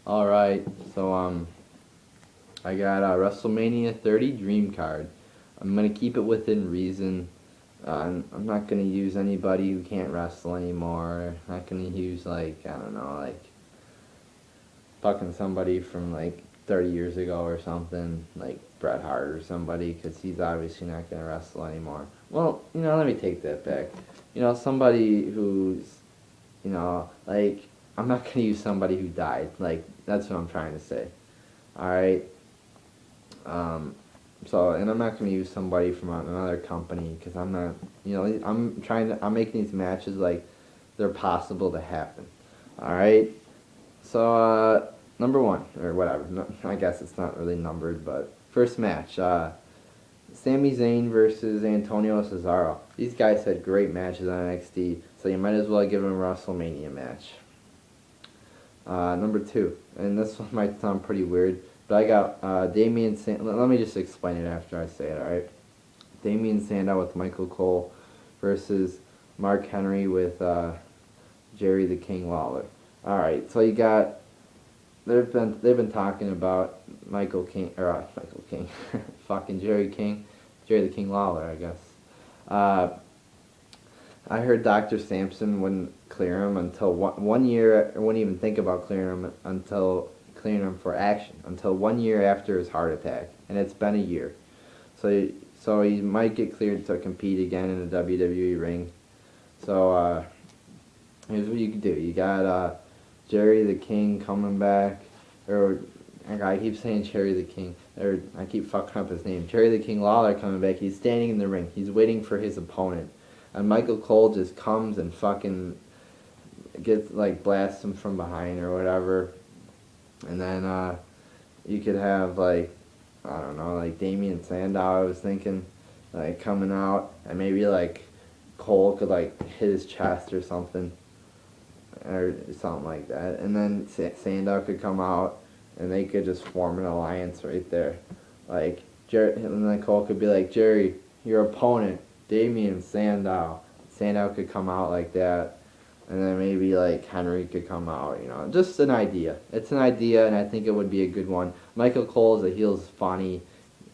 All right, so I got a WrestleMania 30 Dream Card. I'm gonna keep it within reason. I'm not gonna use anybody who can't wrestle anymore. Not gonna use like I don't know, like fucking somebody from like 30 years ago or something, like Bret Hart or somebody, because he's obviously not gonna wrestle anymore. Well, let me take that back. Somebody who's, like I'm not gonna use somebody who died. Like that's what I'm trying to say. All right. Um, and I'm not going to use somebody from another company because I'm not, I'm making these matches like they're possible to happen. All right. So, number one, or whatever. No, I guess it's not really numbered, but first match, Sami Zayn versus Antonio Cesaro. These guys had great matches on NXT, so you might as well give them a WrestleMania match. Number two, and this one might sound pretty weird, but I got Damian Sandow. Let me just explain it after I say it, alright? Damian Sandow with Michael Cole versus Mark Henry with Jerry the King Lawler. Alright, so you got they've been talking about Michael King, fucking Jerry the King Lawler, I guess. Uh, I heard Dr. Sampson wouldn't clear him until one year, or wouldn't even think about clearing him for action until 1 year after his heart attack, and it's been a year. So he might get cleared to compete again in a WWE ring. So here's what you can do. You got Jerry the King coming back, or I keep saying Jerry the King, or I keep fucking up his name. Jerry the King Lawler coming back. He's standing in the ring. He's waiting for his opponent. And Michael Cole just comes and fucking gets like blasts him from behind or whatever. And then you could have like I don't know, like Damian Sandow I was thinking, like coming out and maybe like Cole could like hit his chest or something like that. And then Sandow could come out and they could just form an alliance right there. Like and then Cole could be like, Jerry, your opponent, Damian Sandow. Sandow could come out like that, and then maybe like Henry could come out. Just an idea. It's an idea, and I think it would be a good one. Michael Cole as a heel is funny.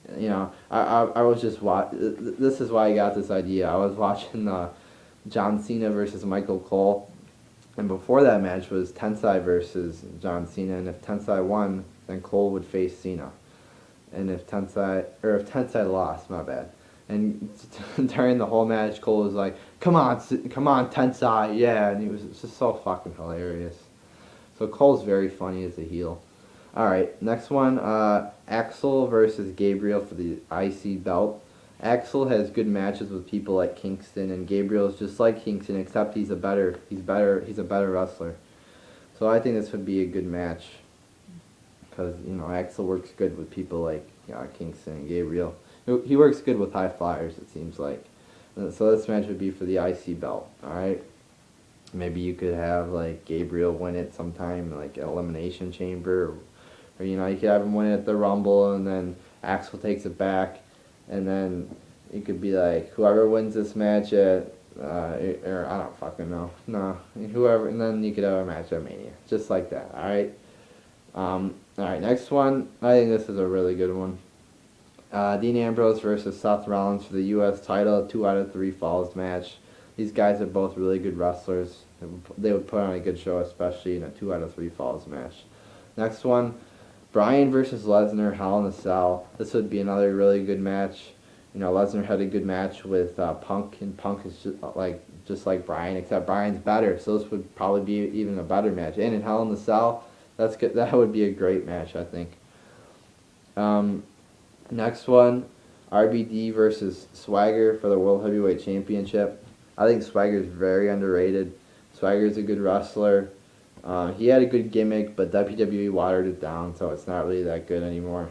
I was just This is why I got this idea. I was watching John Cena versus Michael Cole, and before that match was Tensai versus John Cena, and if Tensai won, then Cole would face Cena, and if Tensai lost, my bad. And during the whole match, Cole was like, come on, Tensai, yeah. And he was just so fucking hilarious. So Cole's very funny as a heel. Alright, next one, Axel versus Gabriel for the IC belt. Axel has good matches with people like Kingston, and Gabriel's just like Kingston, except he's a better wrestler. So I think this would be a good match. Because, Axel works good with people like Kingston and Gabriel. He works good with high flyers, it seems like. So this match would be for the IC belt, alright? Maybe you could have, like, Gabriel win it sometime, like, Elimination Chamber. Or you could have him win it at the Rumble, and then Axel takes it back. And then it could be, like, whoever wins this match at, or I don't fucking know. No, whoever, and then you could have a match at Mania. Just like that, alright? Alright, next one. I think this is a really good one. Dean Ambrose versus Seth Rollins for the U.S. title, 2 out of 3 falls match. These guys are both really good wrestlers. They would put on a good show, especially in a 2 out of 3 falls match. Next one, Bryan versus Lesnar, Hell in a Cell. This would be another really good match. Lesnar had a good match with Punk, and Punk is just like Bryan, except Bryan's better. So this would probably be even a better match. And in Hell in a Cell, that's good. That would be a great match, I think. Next one, RBD versus Swagger for the World Heavyweight Championship. I think Swagger's very underrated. Swagger's a good wrestler. He had a good gimmick, but WWE watered it down, so it's not really that good anymore.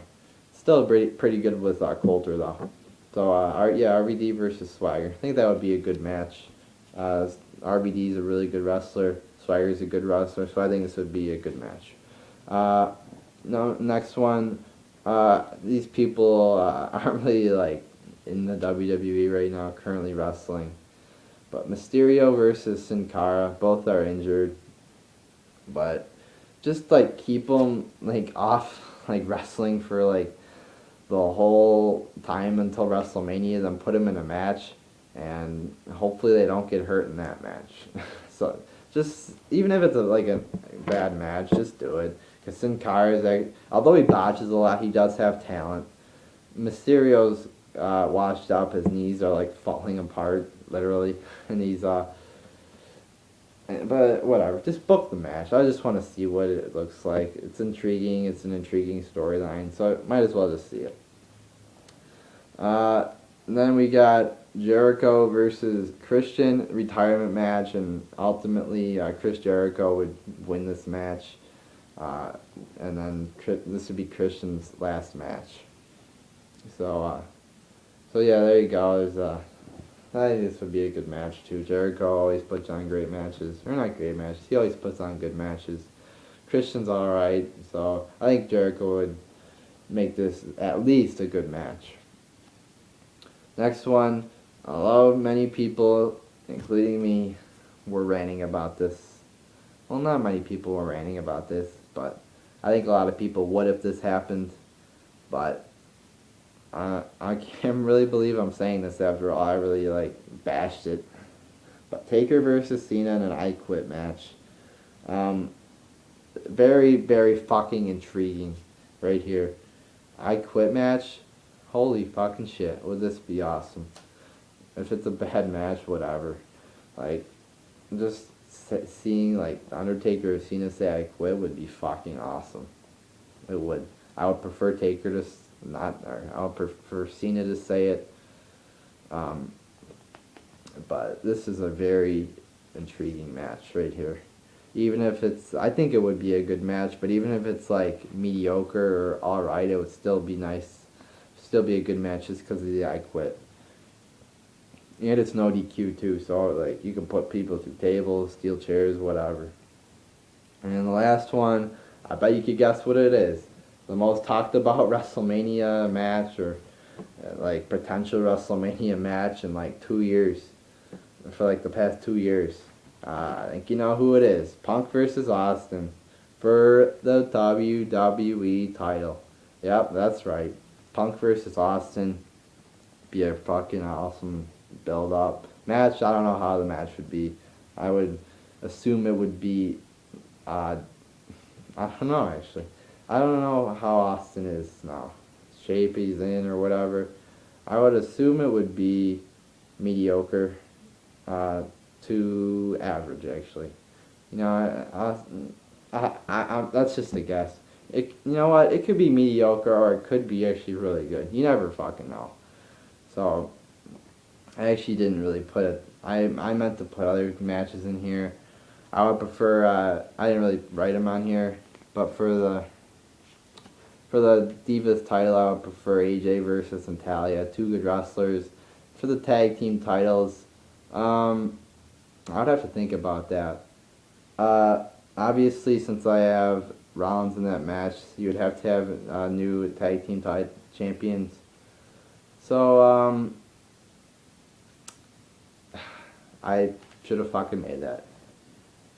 Still pretty good with Coulter, though. So, RBD versus Swagger. I think that would be a good match. RBD's a really good wrestler. Swagger's a good wrestler, so I think this would be a good match. No, next one. These people aren't really like in the WWE right now, currently wrestling. But Mysterio versus Sin Cara, both are injured. But just like keep them like off like wrestling for like the whole time until WrestleMania, then put them in a match, and hopefully they don't get hurt in that match. So just even if it's like a bad match, just do it. Because Sin Cara is like, although he botches a lot, he does have talent. Mysterio's washed up; his knees are like falling apart, literally, and he's But whatever, just book the match. I just want to see what it looks like. It's intriguing. It's an intriguing storyline, so I might as well just see it. And then we got Jericho versus Christian retirement match, and ultimately Chris Jericho would win this match, and then this would be Christian's last match. So yeah, there you go. I think this would be a good match too. Jericho always puts on great matches, or not great matches. He always puts on good matches. Christian's all right, so I think Jericho would make this at least a good match. Next one, although many people, including me, were ranting about this. Well, not many people were ranting about this, but I think a lot of people would if this happened. But I can't really believe I'm saying this after all. I really bashed it. But Taker versus Cena in an I Quit match. Very, very fucking intriguing right here. I Quit match. Holy fucking shit. Would this be awesome? If it's a bad match, whatever. Like, just seeing Undertaker or Cena say I quit would be fucking awesome. It would. I would prefer Taker to not, or I would prefer Cena to say it. But this is a very intriguing match right here. Even if it's, I think it would be a good match, but even if it's mediocre or alright, it would still be nice. Still be a good match just because of the I Quit. And it's no DQ too, so you can put people through tables, steel chairs, whatever. And then the last one, I bet you could guess what it is. The most talked about WrestleMania match, or potential WrestleMania match in 2 years, for the past 2 years. I think you know who it is. Punk versus Austin for the WWE title. Yep, that's right. Punk versus Austin. Be a fucking awesome build-up match. I don't know how the match would be. I would assume it would be, I don't know actually. I don't know how Austin is now. Shape he's in or whatever. I would assume it would be mediocre to average actually. You know, that's just a guess. You know what? It could be mediocre or it could be actually really good. You never fucking know. So, I actually didn't really put it. I meant to put other matches in here. I would prefer. I didn't really write them on here, but for the Divas title, I would prefer AJ versus Natalia. Two good wrestlers. For the tag team titles, I would have to think about that. Obviously, since I have Rollins in that match, you would have to have new tag team champions. So, I should have fucking made that.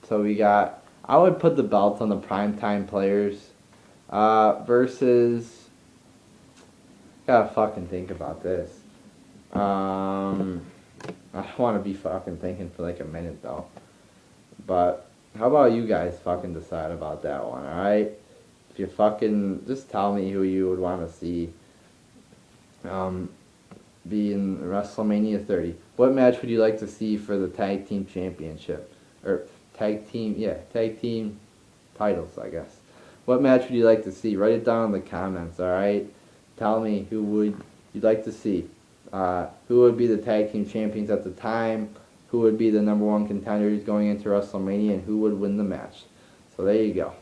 So we got, I would put the belts on the primetime players, versus, gotta fucking think about this. I don't want to be fucking thinking for a minute though. But, how about you guys fucking decide about that one, alright? If you fucking, just tell me who you would want to see be in WrestleMania 30. What match would you like to see for the tag team championship? Or tag team titles, I guess. What match would you like to see? Write it down in the comments, alright? Tell me who you'd like to see. Who would be the tag team champions at the time? Who would be the #1 contenders going into WrestleMania? And who would win the match? So there you go.